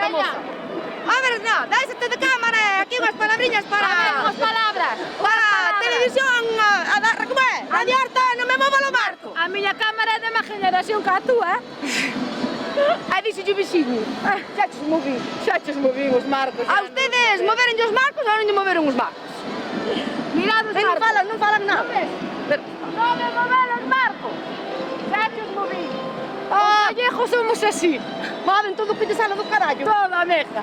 famosa. A ver, no, dáisete de cámara, aquí unas palabriñas para... A ver, unhas palabras. Para televisión, como é? Radio Horta, non me movo lo marco. A miña cámara é de má generación que a túa, A dixo yo veciño. Xa ches movín os marcos. A ustedes moveren os marcos ou non lle moveron os marcos? Mirad os Non marcos. non falan nada. Non me mover os marcos. Xa que os moví. Os gallejos somos así. Moven todo o que lle sale do carallo. Toda a mesa.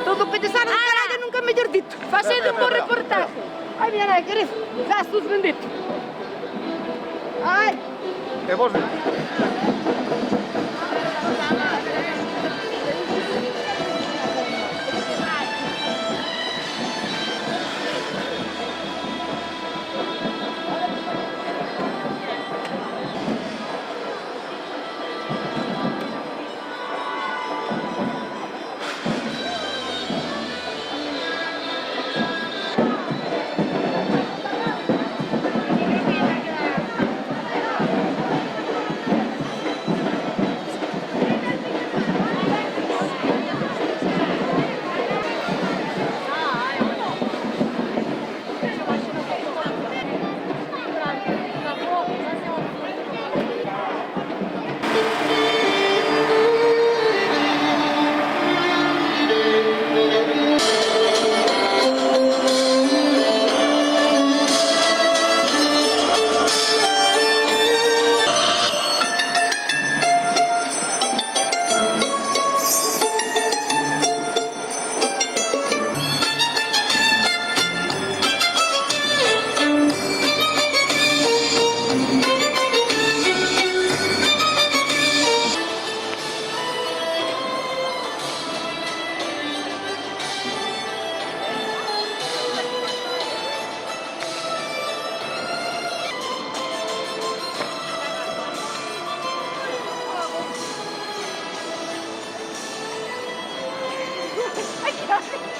Todo o que lle sale do carallo nunca mellor dito. Facendo un bo reportaje. Ai, mira, nai, querido. Gastos bendito. Ai. E vos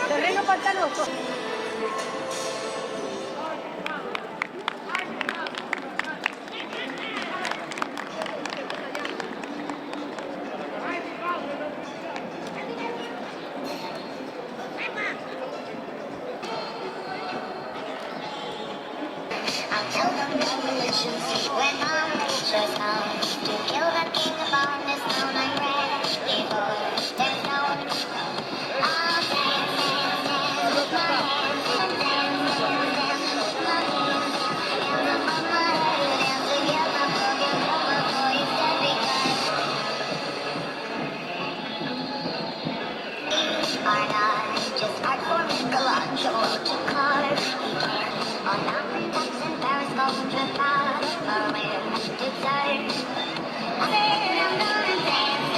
Terreno pantanoso. I'll tell them revolutions when our nature's come to kill the king upon this throne I'm ready for. There's no I'll dance, dance, dance with my hands, dance, dance, dance with my hands, hands above my head, hands together, forget over for you said because these are not just art for Michelangelo to carve. He can on mountaintops in Paris, sculpture, power, desire. I said I'm gonna dance.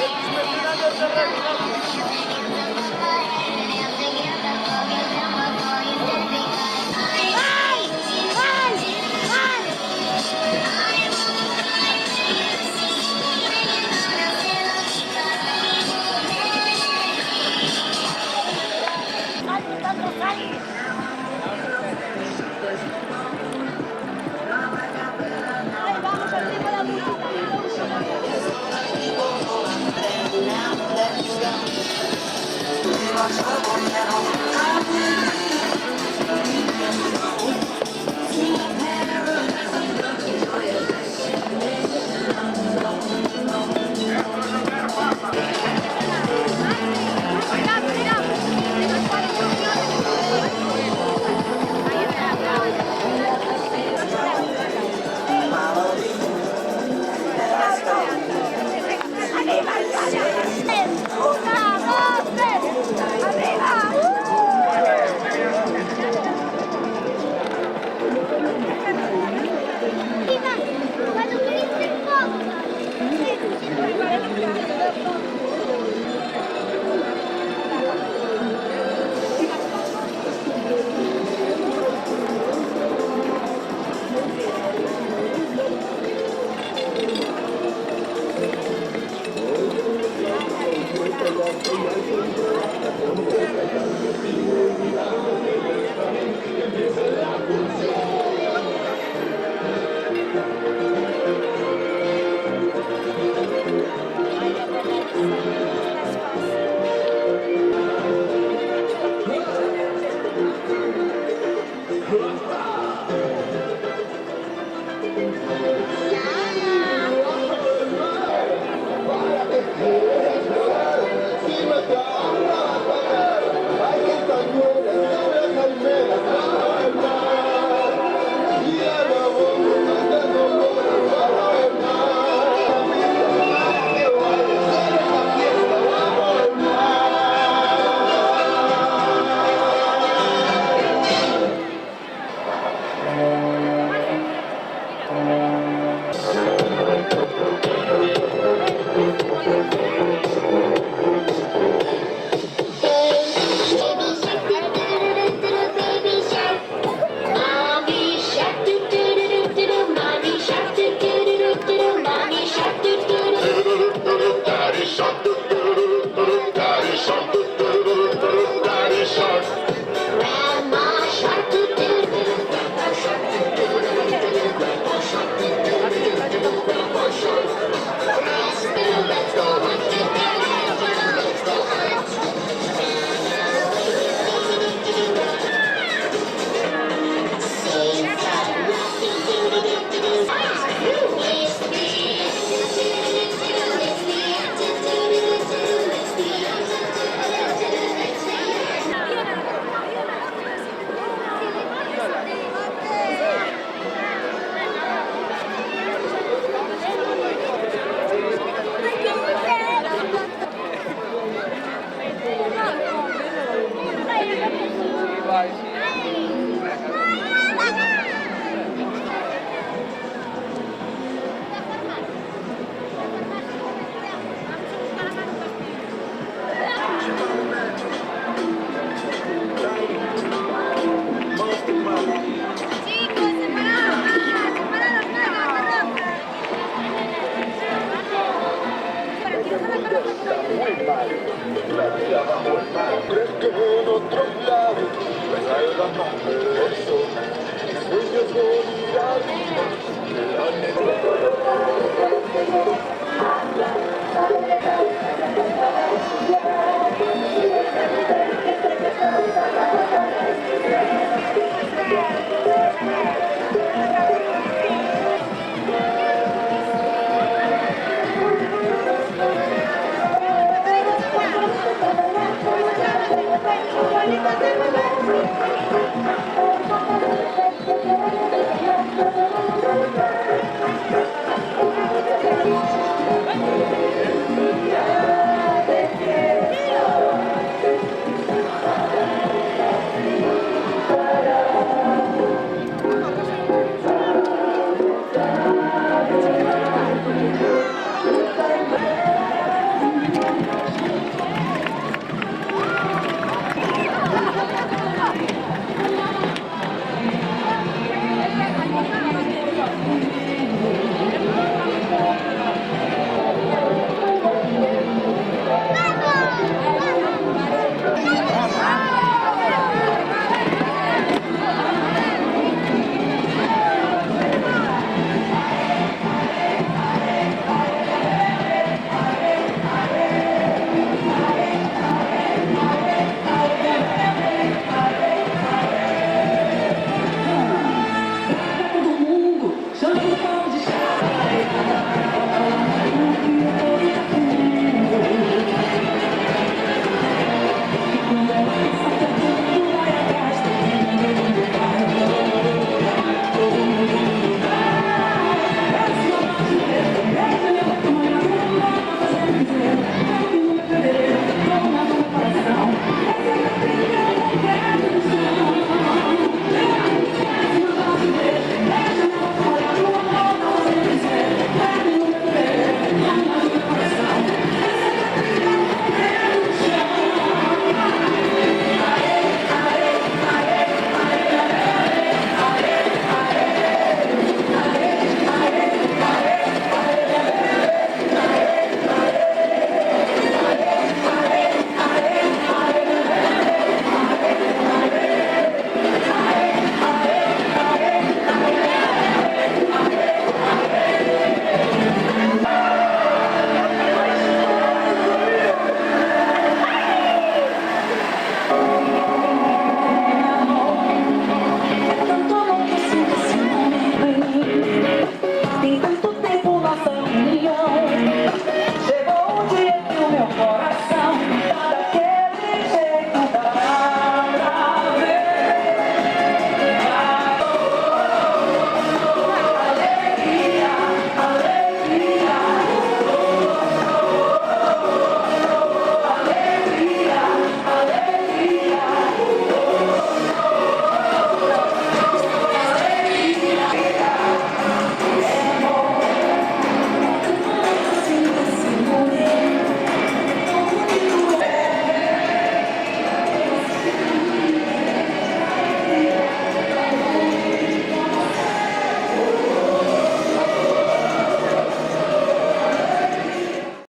Sogno soli la vita,